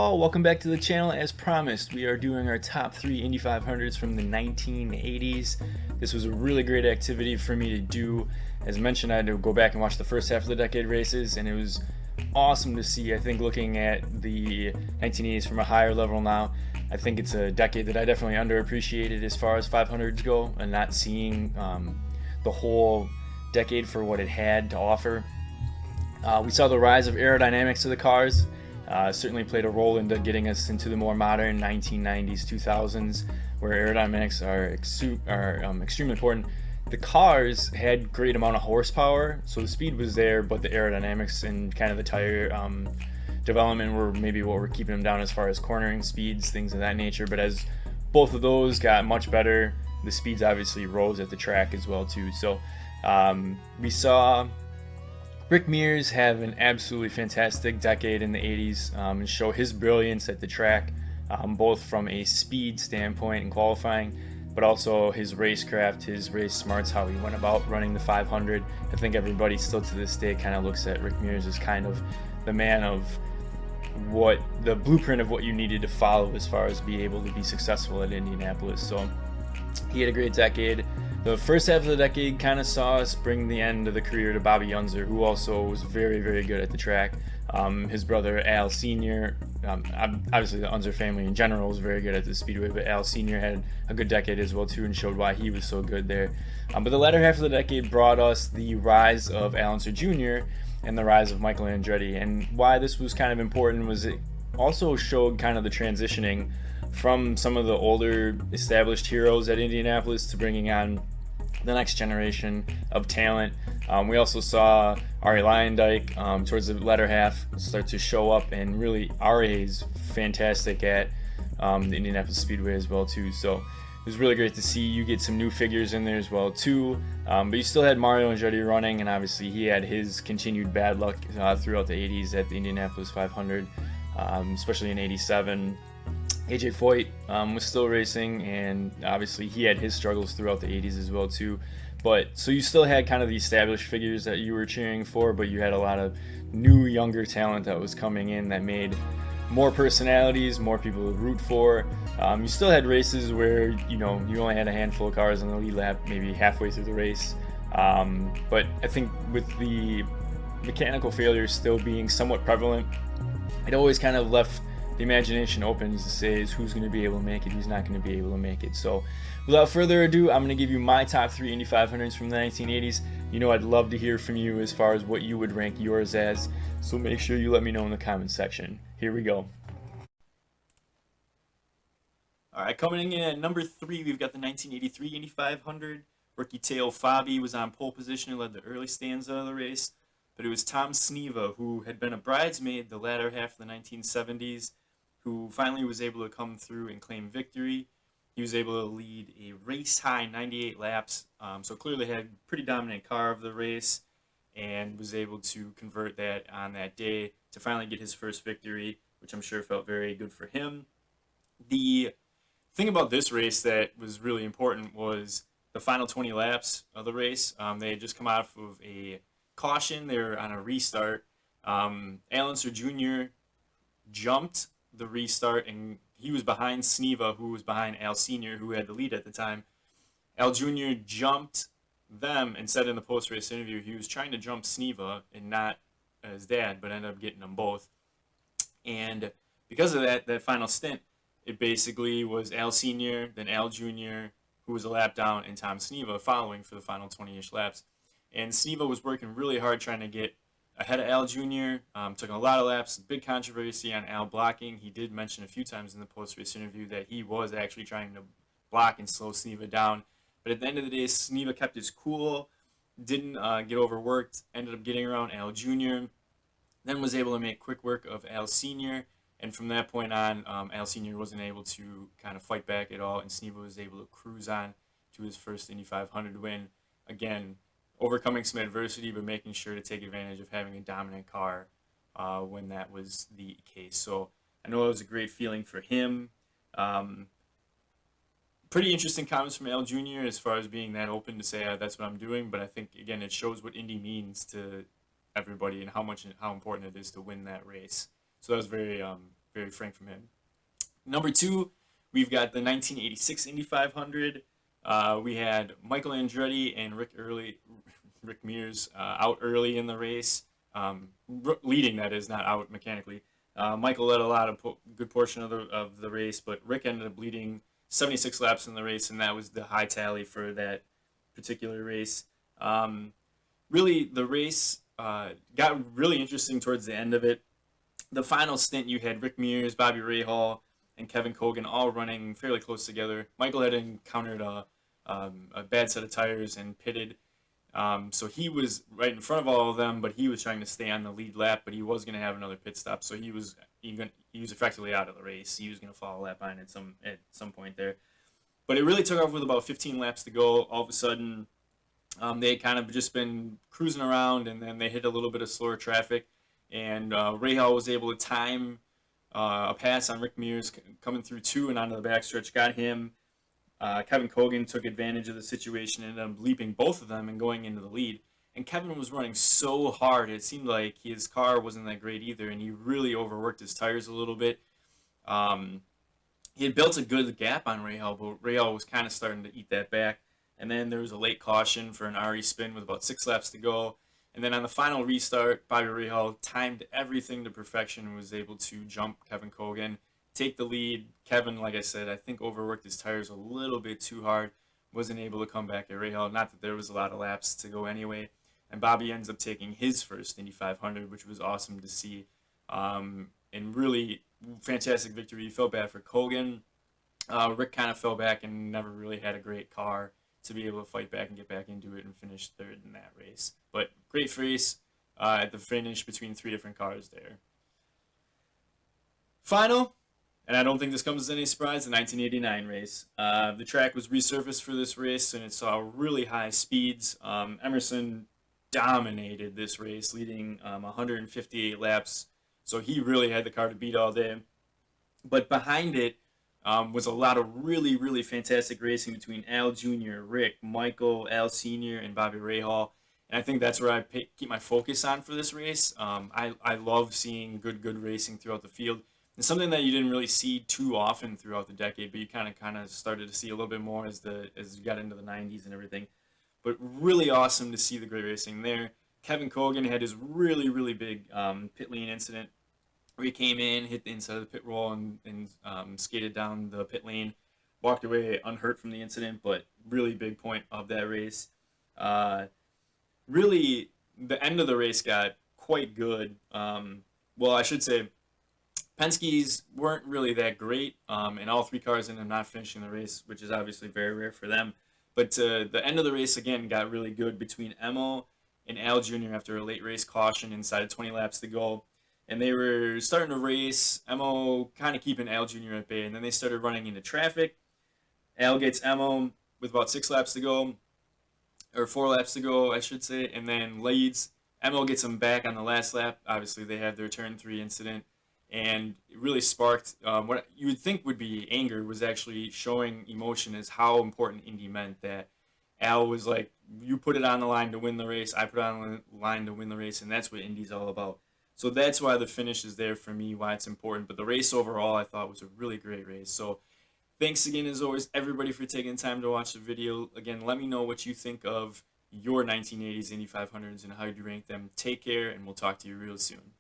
all, welcome back to the channel. As promised, we are doing our top 3 Indy 500s from the 1980s. This was a really great activity for me to do. As mentioned, I had to go back and watch the first half of the decade races, and it was awesome to see. I think looking at the 1980s from a higher level now, I think it's a decade that I definitely underappreciated as far as 500s go, and not seeing the whole decade for what it had to offer. We saw the rise of aerodynamics of the cars. Certainly played a role into getting us into the more modern 1990s, 2000s, where aerodynamics are extremely important. The cars had great amount of horsepower, so the speed was there, but the aerodynamics and kind of the tire development were maybe what were keeping them down as far as cornering speeds, things of that nature. But as both of those got much better, the speeds obviously rose at the track as well too. So we saw Rick Mears have an absolutely fantastic decade in the 80s and show his brilliance at the track, both from a speed standpoint in qualifying, but also his racecraft, his race smarts, how he went about running the 500. I think everybody still to this day kind of looks at Rick Mears as kind of the man of what the blueprint of what you needed to follow as far as be able to be successful at Indianapolis. So he had a great decade. The first half of the decade kind of saw us bring the end of the career to Bobby Unser, who also was very, very good at the track. His brother Al Sr., obviously the Unser family in general was very good at the speedway, but Al Sr. had a good decade as well too and showed why he was so good there. But the latter half of the decade brought us the rise of Al Unser Jr. and the rise of Michael Andretti. And why this was kind of important was it also showed kind of the transitioning from some of the older established heroes at Indianapolis to bringing on the next generation of talent. We also saw Arie Luyendyk towards the latter half start to show up, and really Arie is fantastic at the Indianapolis Speedway as well too. So it was really great to see you get some new figures in there as well too. But you still had Mario Andretti running, and obviously he had his continued bad luck throughout the 80s at the Indianapolis 500, especially in 87. AJ Foyt was still racing, and obviously he had his struggles throughout the 80s as well too. But so you still had kind of the established figures that you were cheering for, but you had a lot of new, younger talent that was coming in that made more personalities, more people to root for. You still had races where you only had a handful of cars on the lead lap, maybe halfway through the race. But I think with the mechanical failures still being somewhat prevalent, it always kind of left the imagination opens to say is who's going to be able to make it, who's not going to be able to make it. So without further ado, I'm going to give you my top 3 Indy 500s from the 1980s. I'd love to hear from you as far as what you would rank yours as, so make sure you let me know in the comments section. Here we go. Alright, coming in at number 3, we've got the 1983 Indy 500. Rookie Teo Fabi was on pole position and led the early stanza of the race, but it was Tom Sneva, who had been a bridesmaid the latter half of the 1970s, who finally was able to come through and claim victory. He was able to lead a race-high 98 laps, so clearly had a pretty dominant car of the race, and was able to convert that on that day to finally get his first victory, which I'm sure felt very good for him. The thing about this race that was really important was the final 20 laps of the race. They had just come out of a caution. They were on a restart. Al Unser Jr. jumped the restart, and he was behind Sneva, who was behind Al Sr., who had the lead at the time. Al Jr. jumped them and said in the post-race interview he was trying to jump Sneva and not his dad, but ended up getting them both. And because of that final stint, it basically was Al Sr., then Al Jr., who was a lap down, and Tom Sneva following for the final 20-ish laps. And Sneva was working really hard trying to get ahead of Al Jr., took a lot of laps, big controversy on Al blocking. He did mention a few times in the post-race interview that he was actually trying to block and slow Sneva down. But at the end of the day, Sneva kept his cool, didn't get overworked, ended up getting around Al Jr., then was able to make quick work of Al Sr., and from that point on, Al Sr. wasn't able to kind of fight back at all, and Sneva was able to cruise on to his first Indy 500 win. Again, overcoming some adversity, but making sure to take advantage of having a dominant car when that was the case. So I know it was a great feeling for him. Pretty interesting comments from Al Jr. as far as being that open to say that's what I'm doing, but I think, again, it shows what Indy means to everybody and how important it is to win that race. So that was very very frank from him. Number two, we've got the 1986 Indy 500. We had Michael Andretti and Rick Mears out early in the race, leading, that is, not out mechanically. Michael led a lot of good portion of the race, but Rick ended up leading 76 laps in the race, and that was the high tally for that particular race. Really, the race got really interesting towards the end of it. The final stint, you had Rick Mears, Bobby Rahal, and Kevin Cogan all running fairly close together. Michael had encountered a bad set of tires and pitted, so he was right in front of all of them, but he was trying to stay on the lead lap, but he was going to have another pit stop, so he was effectively out of the race. He was going to fall a lap behind at some point there. But it really took off with about 15 laps to go. All of a sudden, they had kind of just been cruising around, and then they hit a little bit of slower traffic, and Rahal was able to time a pass on Rick Mears coming through two and onto the backstretch, got him. Kevin Cogan took advantage of the situation and ended up leaping both of them and going into the lead. And Kevin was running so hard, it seemed like his car wasn't that great either, and he really overworked his tires a little bit. He had built a good gap on Rahal, but Rahal was kind of starting to eat that back. And then there was a late caution for an RE spin with about 6 laps to go. And then on the final restart, Bobby Rahal timed everything to perfection and was able to jump Kevin Cogan, take the lead. Kevin, like I said, I think overworked his tires a little bit too hard, wasn't able to come back at Rahal. Not that there was a lot of laps to go anyway. And Bobby ends up taking his first Indy 500, which was awesome to see. And really fantastic victory. You felt bad for Cogan. Rick kind of fell back and never really had a great car to be able to fight back and get back into it and finish third in that race. But great race at the finish between 3 different cars there. Final, and I don't think this comes as any surprise, the 1989 race. The track was resurfaced for this race, and it saw really high speeds. Emerson dominated this race, leading 158 laps, so he really had the car to beat all day. But behind it was a lot of really, really fantastic racing between Al Jr., Rick, Michael, Al Sr., and Bobby Rahal. And I think that's where I keep my focus on for this race. I love seeing good racing throughout the field. It's something that you didn't really see too often throughout the decade, but you kind of started to see a little bit more as you got into the 90s and everything. But really awesome to see the great racing there. Kevin Cogan had his really, really big pit lane incident where he came in, hit the inside of the pit wall, and skated down the pit lane, walked away unhurt from the incident, but really big point of that race. Really, the end of the race got quite good. Well, I should say, Penske's weren't really that great, and all 3 cars ended up not finishing the race, which is obviously very rare for them. But the end of the race, again, got really good between Emo and Al Jr. after a late race caution inside of 20 laps to go. And they were starting to race, Emo kind of keeping Al Jr. at bay, and then they started running into traffic. Al gets Emo with about 6 laps to go, or 4 laps to go, I should say, and then leads. Emo gets him back on the last lap. Obviously, they had their turn 3 incident, and it really sparked what you would think would be anger was actually showing emotion as how important Indy meant. That Al was like, you put it on the line to win the race, I put it on the line to win the race, and that's what Indy's all about. So that's why the finish is there for me, why it's important. But the race overall, I thought was a really great race. So thanks again, as always, everybody, for taking time to watch the video. Again, let me know what you think of your 1980s Indy 500s and how you rank them. Take care, and we'll talk to you real soon.